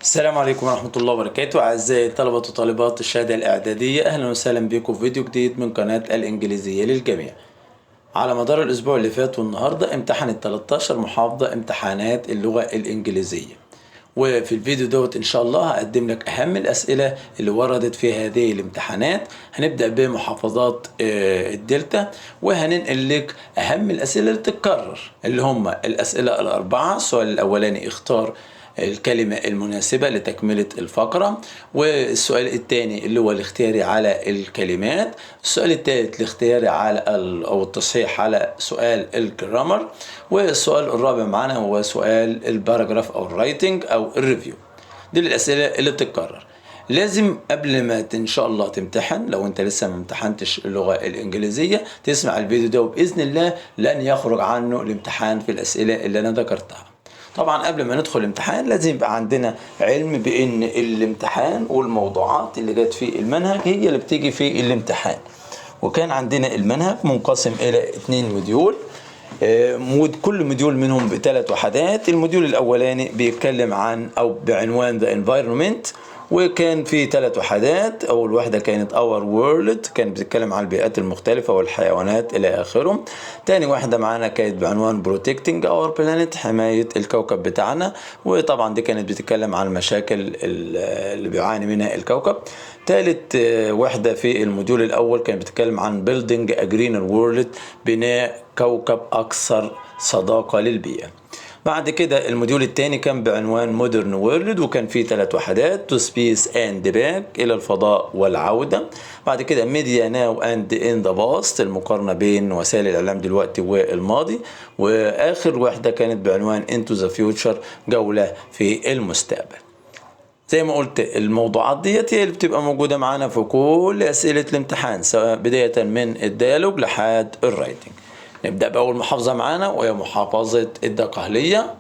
السلام عليكم ورحمة الله وبركاته. أعزائي طلبة وطالبات الشهادة الإعدادية، أهلا وسهلا بكم في فيديو جديد من قناة الإنجليزية للجميع. على مدار الأسبوع اللي فات والنهاردة امتحنت 13 محافظة امتحانات اللغة الإنجليزية، وفي الفيديو دوت إن شاء الله هقدم لك أهم الأسئلة اللي وردت في هذه الامتحانات. هنبدأ بمحافظات الدلتا، وهننقل لك أهم الأسئلة اللي تتكرر اللي هم الأسئلة الأربعة. السؤال الأولاني اختار الكلمة المناسبة لتكملة الفقرة، والسؤال الثاني اللي هو الاختياري على الكلمات، السؤال الثالث الاختياري على أو التصحيح على سؤال الجرامر، والسؤال الرابع معنا هو سؤال الباراجراف أو الرايتنج أو الريفيو. دي الأسئلة اللي بتتكرر. لازم قبل ما إن شاء الله تمتحن، لو أنت لسه ما امتحنتش اللغة الإنجليزية، تسمع الفيديو ده وبإذن الله لن يخرج عنه الامتحان في الأسئلة اللي أنا ذكرتها. طبعا قبل ما ندخل الامتحان لازم يبقى عندنا علم بان الامتحان والموضوعات اللي جت في المنهج هي اللي بتيجي في الامتحان. وكان عندنا المنهج منقسم الى 2 موديول، كل موديول منهم ب3 وحدات. الموديول الاولاني بيتكلم عن او بعنوان The Environment، وكان في 3 وحدات. اول واحده كانت Our World، كانت بتتكلم عن البيئات المختلفه والحيوانات الى اخره. تاني واحده معانا كانت بعنوان Protecting Our Planet، حمايه الكوكب بتاعنا، وطبعا دي كانت بتتكلم عن المشاكل اللي بيعاني منها الكوكب. ثالث واحده في الموديول الاول كانت بتتكلم عن Building a Greener World، بناء كوكب اكثر صداقه للبيئه. بعد كده الموديول الثاني كان بعنوان مودرن وورلد، وكان فيه 3 وحدات: تو سبيس اند باك، الى الفضاء والعوده. بعد كده ميديا ناو اند ان ذا باست، المقارنه بين وسائل الاعلام دلوقتي والماضي. واخر وحده كانت بعنوان انتو ذا فيوتشر، جوله في المستقبل. زي ما قلت الموضوعات ديت هي اللي بتبقى موجوده معانا في كل اسئله الامتحان، سواء بدايه من الديالوج لحد الرايتنج. نبدأ بأول محافظة معانا وهي محافظة الدقهلية.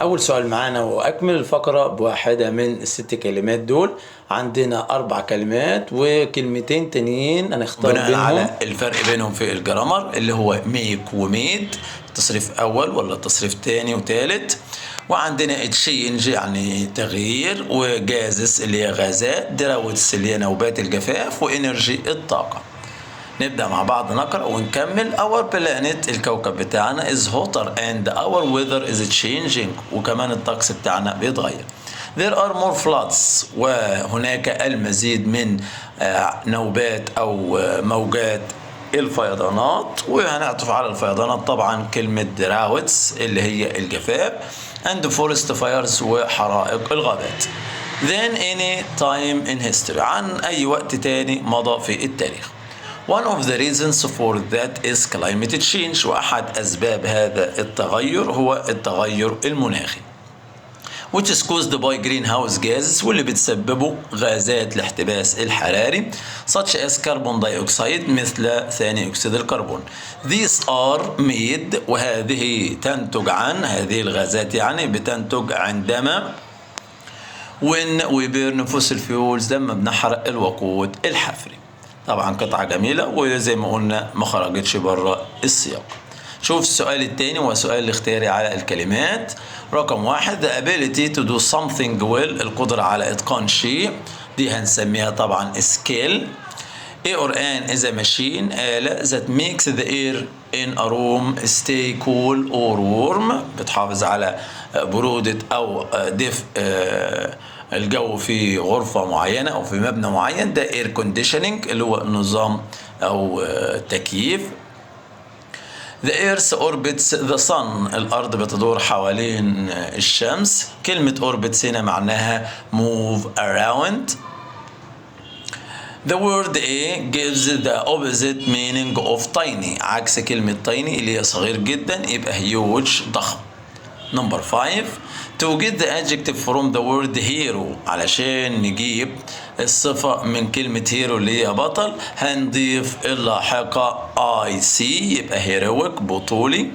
أول سؤال معانا هو أكمل الفقرة بواحدة من ال6 كلمات دول. عندنا 4 كلمات وكلمتين تانيين هنختار بناء بينهم على الفرق بينهم في الجرامر اللي هو ميك وميد، تصريف أول ولا تصريف تاني وتالت. وعندنا تشينج يعني تغيير، وجازس اللي هي غازات، دراوتس اللي هي نوبات الجفاف، وإنرجي الطاقة. نبدأ مع بعض نقرأ ونكمل. Our planet الكوكب بتاعنا is hotter and our weather is changing، وكمان الطقس بتاعنا بيتغير. There are more floods، وهناك المزيد من نوبات أو موجات الفيضانات. وهنعطف على الفيضانات طبعا كلمة droughts اللي هي الجفاف، and forest fires وحرائق الغابات. Than any time in history، عن أي وقت تاني مضى في التاريخ. One of the reasons for that is climate change، وأحد أسباب هذا التغير هو التغير المناخي، which is caused by greenhouse gases، واللي بتسببه غازات الاحتباس الحراري such as carbon dioxide، مثل ثاني أكسيد الكربون. These are made، وهذه تنتج عن هذه الغازات يعني بتنتج عندما when we burn fossil fuels، لما بنحرق الوقود الحفري. طبعا قطعة جميلة، وزي ما قلنا ما خرجتش بره السياق. شوف السؤال الثاني وسؤال الاختياري على الكلمات. رقم 1 the ability to do something well، القدرة على إتقان شيء، دي هنسميها طبعا skill. A or an is a machine، آلة that makes the air in a room stay cool or warm، بتحافظ على برودة أو دفء الجو في غرفة معينة أو في مبنى معين. ده air conditioning اللي هو نظام أو تكييف. The earth orbits the sun، الأرض بتدور حوالين الشمس. كلمة orbits هنا معناها move around. The word A gives the opposite meaning of tiny، عكس كلمة tiny اللي هي صغير جدا، يبقى huge ضخم. Number 5 to get the adjective from the word hero، علشان نجيب الصفة من كلمة hero اللي هي بطل، هنضيف اللاحقة IC، يبقى heroic بطولي.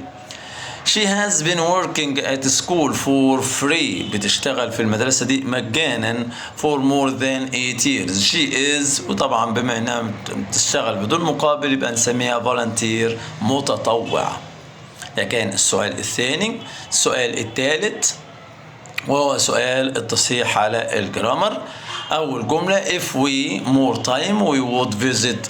She has been working at school for free، بتشتغل في المدرسة دي مجانا for more than 8 years. She is، وطبعا بما انها بتشتغل بدون مقابل يبقى نسميها volunteer، متطوع. ده كان السؤال الثاني. السؤال الثالث وهو سؤال التصحيح على الجرامر. أول جملة if we more time we would visit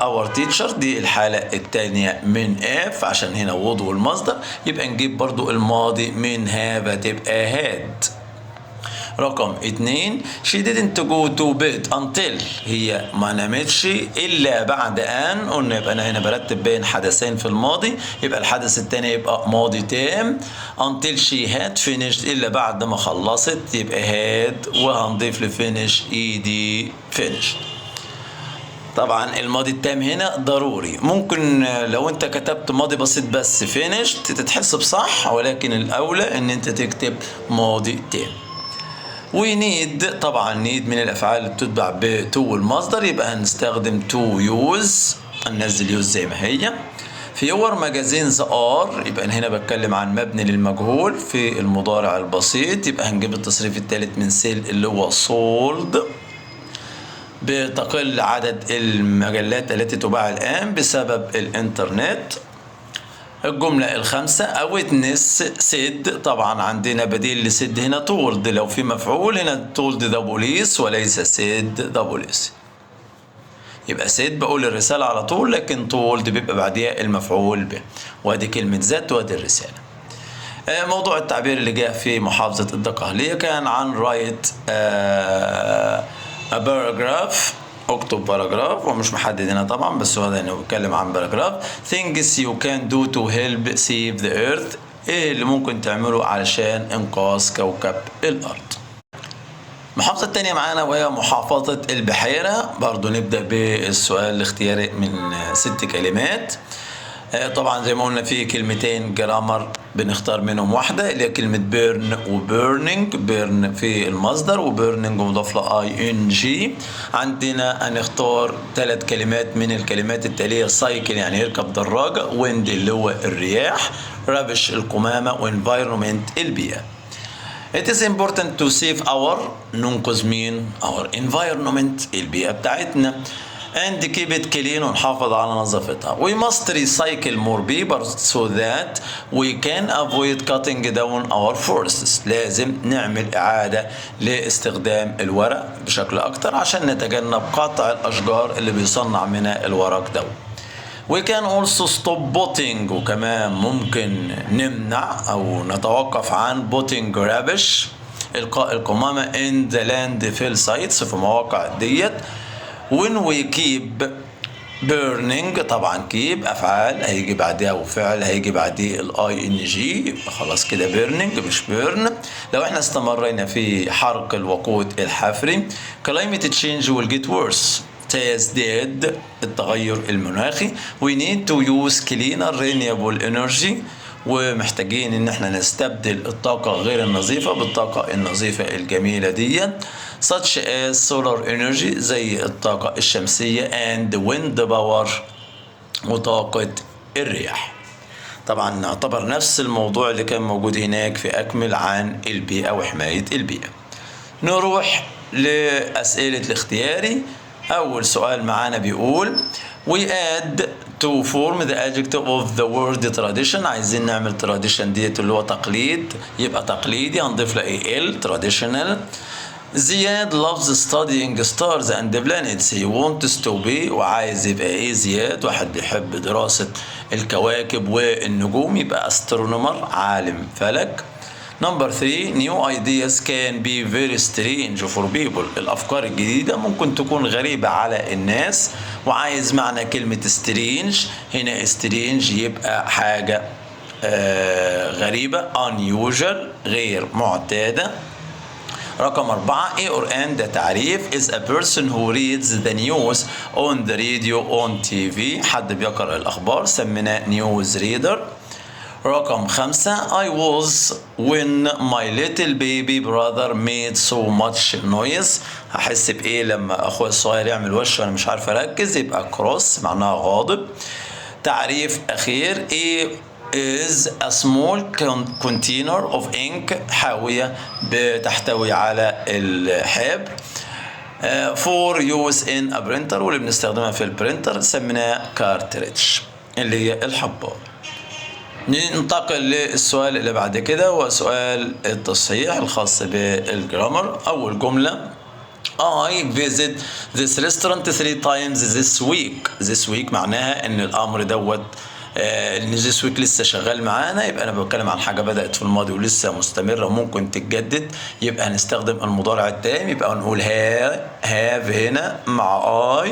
our teacher، دي الحالة الثانية من if، عشان هنا would والمصدر، يبقى نجيب برضو الماضي من have تبقى had. رقم 2 she didn't go to bed until، هي ما نامتش إلا بعد أن، قلنا يبقى أنا هنا برتب بين حدثين في الماضي، يبقى الحدث الثاني يبقى ماضي تام. until she had finished، إلا بعد ما خلصت، يبقى had، وهنضيف لفينش ed finished. طبعا الماضي التام هنا ضروري، ممكن لو انت كتبت ماضي بسيط بس finished تتحسب صح، ولكن الأولى ان انت تكتب ماضي تام. we need، طبعا need من الافعال اللي بتتبع ب to والمصدر، يبقى هنستخدم to use، هننزل use زي ما هي. في your magazines are، يبقى هنا بتكلم عن مبني للمجهول في المضارع البسيط، يبقى هنجيب التصريف الثالث من sell اللي هو sold. بتقل عدد المجلات التي تباع الآن بسبب الإنترنت. الجملة الخامسة witness said، طبعا عندنا بديل لسد هنا told، لو في مفعول هنا told the police وليس said the police، يبقى said بقول الرسالة على طول، لكن told بيبقى بعديها المفعول به، وادي كلمة ذات وادي الرسالة. موضوع التعبير اللي جاء في محافظة الدقهلية كان عن write a paragraph، اكتب باراجراف، ومش محدد هنا طبعا، بس هذا انه بيتكلم عن باراجراف. things you can do to help save the earth، ايه اللي ممكن تعمله علشان انقاذ كوكب الارض. المحافظة الثانية معانا وهي محافظة البحيرة، برضو نبدأ بالسؤال الاختياري من 6 كلمات. طبعا زي ما قلنا في كلمتين جرامر بنختار منهم واحدة اللي هي كلمة بيرن وبيرنينج، بيرن في المصدر وبيرنينج مضاف له ING. عندنا هنختار 3 كلمات من الكلمات التالية: سايكل يعني يركب دراجة، ويند اللي هو الرياح، رابش القمامة، وانفايرمنت البيئة. It is important to save our، ننقذ مين؟ our environment البيئة بتاعتنا. and keep it clean، ونحافظ على نظافتها. we must recycle more paper so that we can avoid cutting down our forests، لازم نعمل إعادة لاستخدام الورق بشكل أكتر عشان نتجنب قطع الأشجار اللي بيصنع منها الورق ده. we can also stop putting، وكمان ممكن نمنع أو نتوقف عن putting rubbish، إلقاء القمامة in the landfill sites، في مواقع ديت. when we keep burning، طبعا keep أفعال هيجي بعدها وفعل هيجي بعديه ING، يبقى خلاص كده burning مش burn. لو احنا استمرينا في حرق الوقود الحفري climate change will get worse، سيزداد التغير المناخي. we need to use cleaner renewable energy، ومحتاجين ان احنا نستبدل الطاقة غير النظيفة بالطاقة النظيفة الجميلة دي such as solar energy زي الطاقة الشمسية and wind power وطاقة الرياح. طبعا نعتبر نفس الموضوع اللي كان موجود هناك في أكمل عن البيئة وحماية البيئة. نروح لأسئلة الاختياري. أول سؤال معانا بيقول we add to form the adjective of the word tradition، عايزين نعمل tradition ديت اللي هو تقليد، يبقى تقليدي هنضيف له ال traditional. زياد loves studying stars and planets he wants to be، وعايز يبقى ايه زياد؟ واحد بيحب دراسة الكواكب والنجوم، يبقى astronomer عالم فلك. Number 3 new ideas can be very strange for people، الأفكار الجديدة ممكن تكون غريبة على الناس، وعايز معنى كلمة strange هنا strange يبقى حاجة غريبة unusual غير معتادة. رقم 4 A or and ده تعريف is a person who reads the news on the radio on TV، حد بيقرأ الأخبار سميناه news reader. رقم 5 I was when my little baby brother made so much noise، هحس بإيه لما أخوي الصغير يعمل وش وأنا مش عارف أركز، يبقى cross معناها غاضب. تعريف أخير A is a small container of ink، حاوية بتحتوي على الحبر. for use in a printer، واللي بنستخدمها في البرينتر سميناه cartridge اللي هي الحبار. ننتقل للسؤال اللي بعد كده، وسؤال التصحيح الخاص بالجرامر. أول جملة I visit this restaurant 3 times this week. This week معناها ان الامر دوت ان this week لسه شغال معانا، يبقى انا بتكلم عن حاجه بدات في الماضي ولسه مستمره وممكن تتجدد، يبقى هنستخدم المضارع التام، يبقى نقول have هنا مع I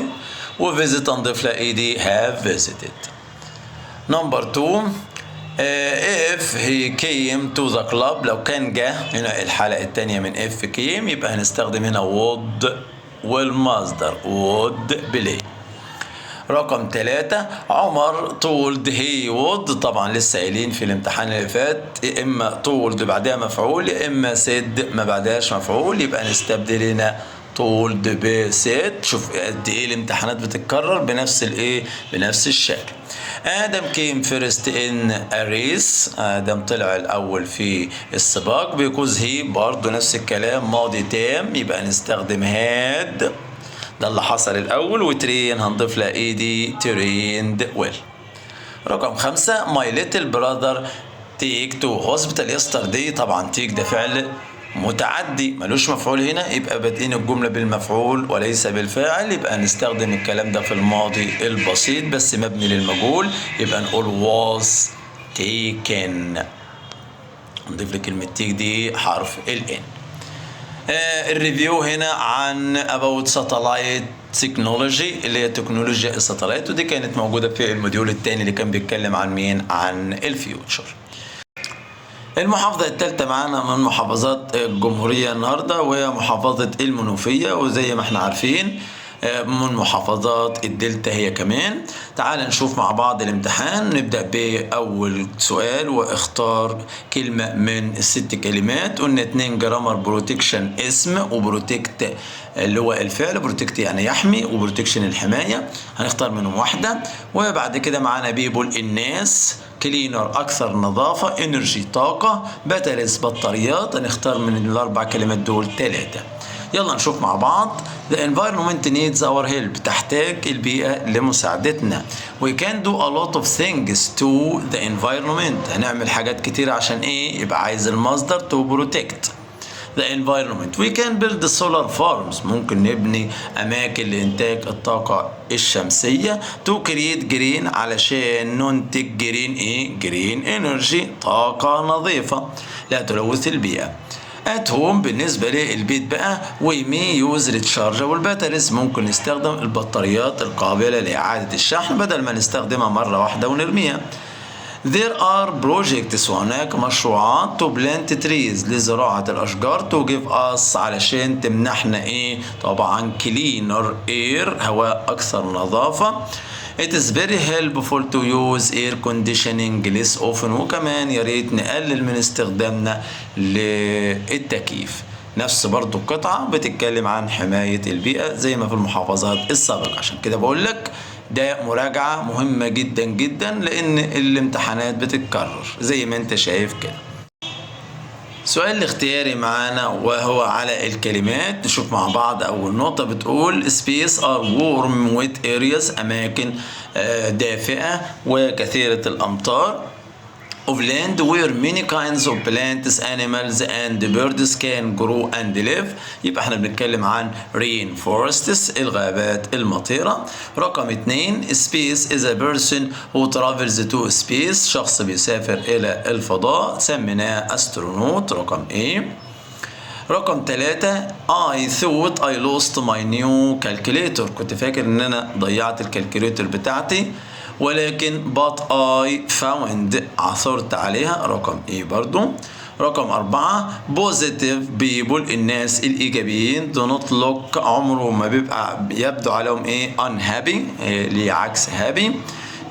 وvisit نضيف لها ايدي have visited. Number 2 if he came to the club، لو كان جه هنا الحلقة التانية من if came يبقى هنستخدم هنا would والمصدر would play. رقم 3 عمر told he would، طبعا لسه قايلين في الامتحان اللي فات يا اما told بعدها مفعول يا اما said ما بعدهاش مفعول، يبقى نستبدل هنا told ب said. شوف قد ايه الامتحانات بتتكرر بنفس الايه، بنفس الشكل. آدم came first in a race، آدم طلع الأول في السباق. because he برضه نفس الكلام ماضي تام، يبقى نستخدم had، ده اللي حصل الأول، وترين هنضيف لها ايدي trained well. رقم 5 my little brother take to hospital yesterday، طبعا take ده فعل متعدي ملوش مفعول هنا، يبقى بادئين الجملة بالمفعول وليس بالفاعل، يبقى نستخدم الكلام ده في الماضي البسيط بس مبني للمجهول، يبقى نقول was taken. نضيف لكلمة take دي حرف ال N. الريفيو هنا عن about satellite technology اللي هي تكنولوجيا الساتلايت، ودي كانت موجودة في الموديول الثاني اللي كان بيتكلم عن مين؟ عن الفيوتشر. المحافظة الثالثة معانا من محافظات الجمهورية النهاردة وهي محافظة المنوفية، وزي ما احنا عارفين من محافظات الدلتا هي كمان. تعال نشوف مع بعض الامتحان. نبدأ بأول سؤال واختار كلمة من ال6 كلمات. قلنا 2 جرامر بروتكشن اسم، وبروتكت اللي هو الفعل، بروتكت يعني يحمي، وبروتكشن الحماية، هنختار منهم واحدة. وبعد كده معانا بيبول الناس، كلينر أكثر نظافة، إنرجي طاقة، باتريس بطاريات، هنختار من ال4 كلمات دول 3. يلا نشوف مع بعض. The environment needs our help، تحتاج البيئة لمساعدتنا. We can do a lot of things to the environment، هنعمل حاجات كتير عشان ايه؟ يبقى عايز المصدر to protect the environment. We can build solar farms، ممكن نبني أماكن لإنتاج الطاقة الشمسية. To create green، علشان ننتج green ايه؟ green energy، طاقة نظيفة لا تلوث البيئة. at home بالنسبة للبيت بقى we may use rechargeable batteries، ممكن نستخدم البطاريات القابلة لإعادة الشحن بدل ما نستخدمها مرة واحدة ونرميها. There are projects، وهناك مشروعات to plant trees، لزراعة الأشجار. to give us، علشان تمنحنا إيه؟ طبعا cleaner air، هواء أكثر نظافة. It is very helpful to use air conditioning less often، وكمان يا ريت نقلل من استخدامنا للتكييف. نفس برضو القطعة بتتكلم عن حماية البيئة زي ما في المحافظات السابقة، عشان كده بقول لك ده مراجعة مهمة جدا جدا لأن الامتحانات بتتكرر زي ما انت شايف كده. السؤال الاختياري معانا وهو على الكلمات. نشوف مع بعض. أول نقطة بتقول space are warm wet areas، أماكن دافئة وكثيرة الأمطار. of land where many kinds of plants, animals and birds can grow and live، يبقى احنا بنتكلم عن rainforests، الغابات المطيرة. رقم 2 space is a person who travels to space، شخص بيسافر إلى الفضاء سميناه astronaut. رقم A. رقم 3 I thought I lost my new calculator، كنت فاكر ان انا ضيعت الكالكوليتر بتاعتي ولكن but I found، عثرت عليها. رقم ايه برضو. رقم 4 positive people، الناس الإيجابيين. do not look، عمره ما بيبقى يبدو عليهم ايه؟ unhappy، اللي عكس happy،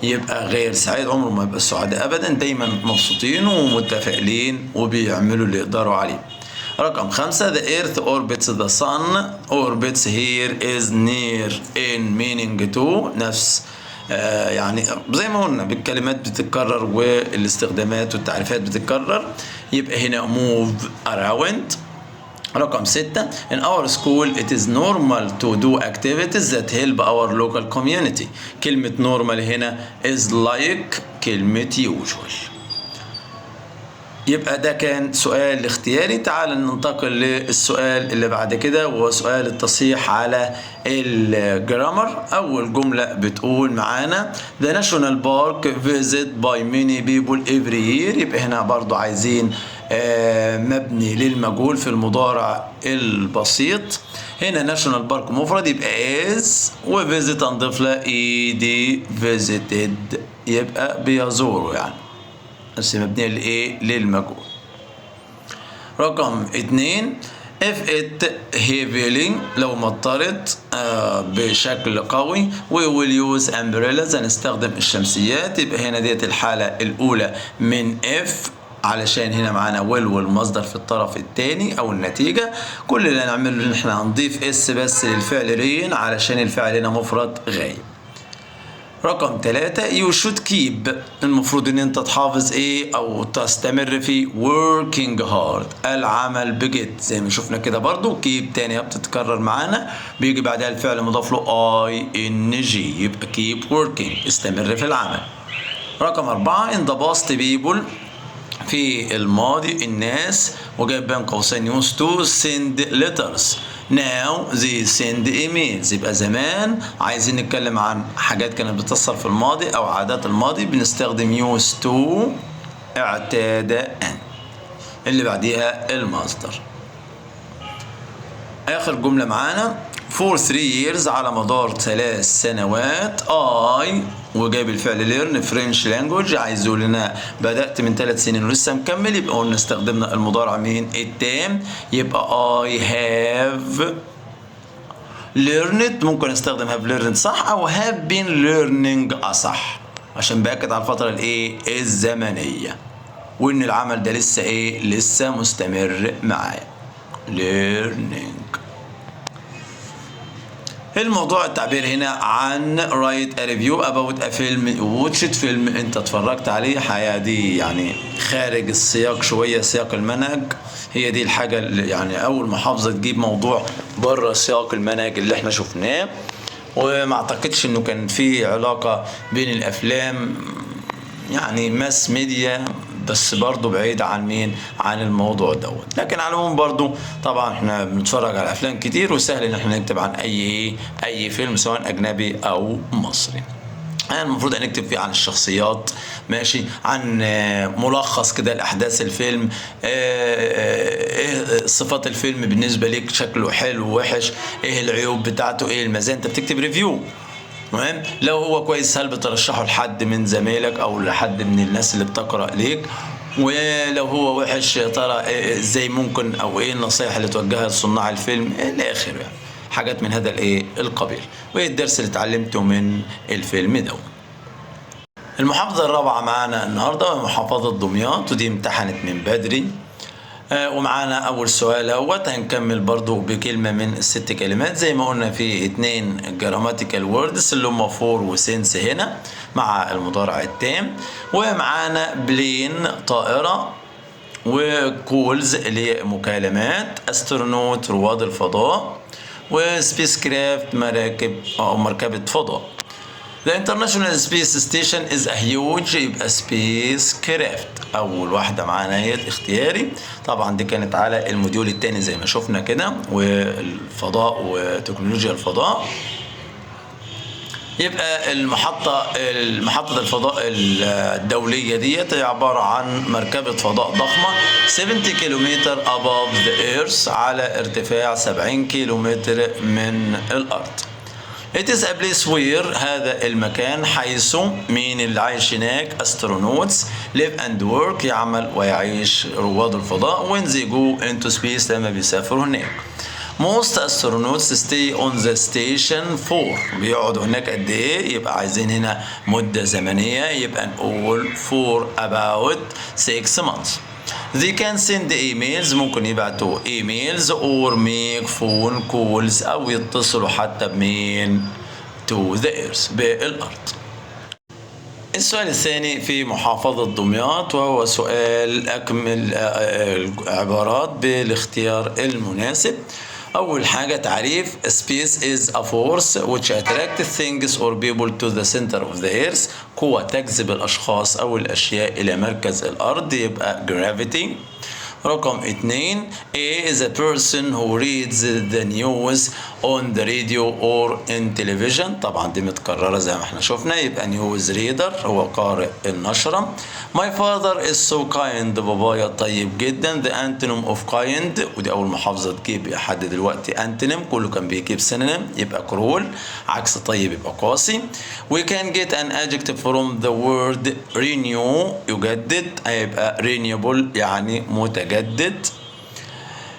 يبقى غير سعيد، عمره ما يبقى سعداء أبدا، دايما مبسوطين ومتفائلين وبيعملوا اللي يقدروا عليه. رقم 5 the earth orbits the sun، orbits here is near in meaning to، نفس يعني زي ما قلنا بالكلمات بتتكرر والاستخدامات والتعريفات بتتكرر، يبقى هنا move around. رقم 6 in our school it is normal to do activities that help our local community، كلمة normal هنا is like كلمة usual. يبقى ده كان سؤال اختياري. تعال ننتقل للسؤال اللي بعد كده، وهو سؤال التصحيح على الجرامر. أول جملة بتقول معانا The National Park visit by many people every year. يبقى هنا برضو عايزين مبني للمجهول في المضارع البسيط. هنا ناشونال بارك مفرد يبقى is، وفيزيت هنضيف لها ed visited يبقى بيزوروا يعني، بس مبنية لإيه؟ للمجهول. رقم 2 if it heavily لو مطرت بشكل قوي we will use umbrellas هنستخدم الشمسيات. يبقى هنا ديت الحالة الأولى من if، علشان هنا معانا will والمصدر في الطرف الثاني او النتيجة. كل اللي هنعمله ان احنا هنضيف اس بس للفعل رين علشان الفعل هنا مفرد غايب. رقم 3 you should keep المفروض ان انت تحافظ ايه او تستمر في working hard العمل بجد، زي ما شفنا كده برضو keep تانية بتتكرر معانا بيجي بعدها الفعل مضاف له ing يبقى keep working استمر في العمل. رقم 4 in the past people في الماضي الناس، وجايب بين قوسين used to send letters now they send emails. يبقى زمان عايزين نتكلم عن حاجات كانت بتحصل في الماضي او عادات الماضي بنستخدم used to اعتاد ان اللي بعديها المصدر. اخر جملة معانا for 3 years على مدار 3 سنوات I وجايب الفعل learn French language، عايز يقول لنا بدأت من 3 سنين ولسه مكمل. يبقى قلنا استخدمنا المضارع مين؟ التام. يبقى I have learned، ممكن استخدم have learned صح او have been learning اصح عشان باكد على الفترة الايه؟ الزمنية، وان العمل ده لسه ايه؟ لسه مستمر معايا learning. الموضوع التعبير هنا عن write a review about a film watched فيلم انت اتفرجت عليه. حقيقة دي يعني خارج السياق شوية، سياق المنهج. هي دي الحاجة اللي يعني اول محافظة تجيب موضوع بره سياق المنهج اللي احنا شفناه، وما اعتقدش انه كان في علاقة بين الافلام يعني ماس ميديا، بس برضه بعيد عن مين؟ عن الموضوع دوت. لكن على العموم برضه طبعا احنا بنتفرج على افلام كتير وسهل ان احنا نكتب عن اي فيلم سواء اجنبي او مصري. المفروض نكتب فيه عن الشخصيات، ماشي، عن ملخص كده لاحداث الفيلم، ايه صفات الفيلم بالنسبه ليك، شكله حلو ووحش، ايه العيوب بتاعته، ايه المزايا. انت بتكتب ريفيو. مهم لو هو كويس هل بترشحه لحد من زمايلك او لحد من الناس اللي بتقرا ليك، ولو هو وحش يا ترى ازاي ممكن او ايه النصائح اللي توجهها لصناع الفيلم الى اخره، يعني حاجات من هذا الايه القبيل. وايه الدرس اللي اتعلمته من الفيلم ده. المحافظه الرابعه معانا النهارده محافظه دمياط، ودي امتحنت من بدري. ومعانا اول سؤال اهوت، هنكمل برضو بكلمة من ال6 كلمات زي ما قلنا في 2 جراماتيكال ووردز اللي هم فور وسنس هنا مع المضارع التام. ومعانا بلين طائرة، وكولز اللي هي مكالمات، استرونوت رواد الفضاء، وسبيس كرافت مراكب او مركبة فضاء. The International Space Station is a huge يبقى spacecraft. أول واحدة معانا هي اختياري، طبعا دي كانت على الموديول الثاني زي ما شفنا كده، والفضاء وتكنولوجيا الفضاء. يبقى المحطة الفضاء الدولية ديت هي عبارة عن مركبة فضاء ضخمة 70 كيلومتر above the earth على ارتفاع 70 كيلومتر من الأرض. It is a place where هذا المكان حيث مين اللي عايش هناك؟ astronauts live and work يعمل ويعيش رواد الفضاء when they go into space لما بيسافروا هناك. Most astronauts stay on the station for بيقعدوا هناك قد ايه؟ يبقى عايزين هنا مدة زمنية، يبقى نقول for about 6 months. They can send emails ممكن يبعتوا emails or make phone calls أو يتصلوا حتى بمين؟ to the earth بالأرض. السؤال الثاني في محافظة دمياط، وهو سؤال أكمل العبارات بالاختيار المناسب. أول حاجة تعريف: space is a force which attracts things or people to the center of the earth. قوة تجذب الأشخاص أو الأشياء إلى مركز الأرض، يبقى gravity. رقم 2: A is a person who reads the news on the radio or in television. طبعا دي متكررة زي ما احنا شفنا، يبقى news reader هو قارئ النشرة. My father is so kind. بابايا طيب جدا. The antonym of kind، ودي أول محافظة تجيب لحد دلوقتي antonym، كله كان بيجيب synonym، يبقى cruel. عكس طيب يبقى قاسي. We can get an adjective from the word renew، يجدد، هيبقى renewable يعني متجدد.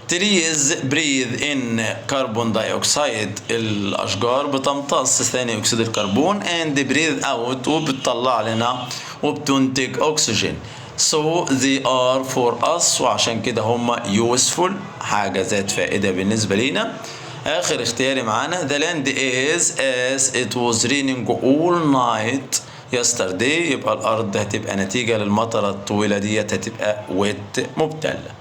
Trees breathe in carbon dioxide. الأشجار بتمتص ثاني أكسيد الكربون and breathe out، وبتطلع لنا وبتنتج أكسجين. So they are for us، وعشان كده هم useful، حاجة ذات فائدة بالنسبة لنا. آخر اختياري معانا: The land is as it was raining all night yesterday. يبقى الأرض هتبقى نتيجة للمطرة الطويلة ديت هتبقى wet، مبتلة.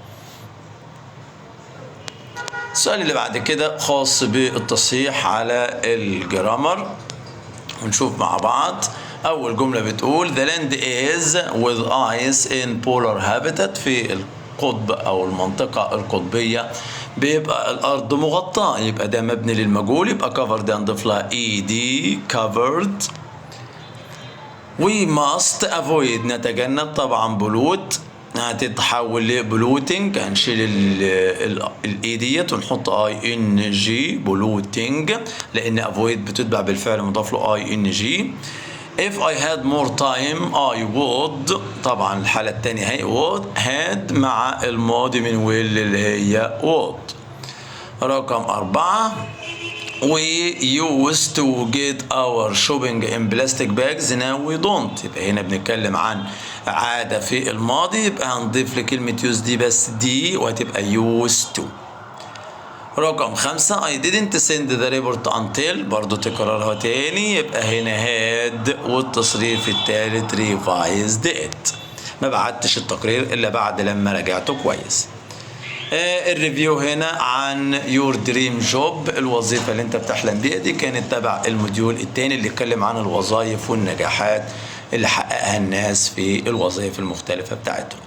السؤال اللي بعد كده خاص بالتصحيح على الجرامر، ونشوف مع بعض. أول جملة بتقول: The land is with ice in polar habitat. في القطب أو المنطقة القطبية بيبقى الأرض مغطاة، يبقى ده مبني للمجهول، يبقى covered هنضيف لها ed covered. We must avoid، نتجنب طبعا بلوت هتتحول لبلوتنج، هنشيل الاي ديت ونحط اي ان جي بلوتنج، لان افويد بتتبع بالفعل مضاف له اي ان جي. If I had more time I would، طبعا الحالة الثانية هي would، had مع الماضي من will اللي هي would. رقم 4: We used to get our shopping in plastic bags now we don't. يبقى هنا بنتكلم عن عادة في الماضي، يبقى هنضيف لكلمة use دي بس دي، وهتبقى used to. رقم 5: I didn't send the report until، برضو تكررها تاني، يبقى هنا had، والتصريف الثالث revised it، ما بعتش التقرير إلا بعد لما راجعته كويس. الريفيو هنا عن يور دريم جوب، الوظيفة اللي انت بتحلم بيها، دي كانت تبع الموديول الثاني اللي اتكلم عن الوظائف والنجاحات اللي حققها الناس في الوظائف المختلفة بتاعتهم.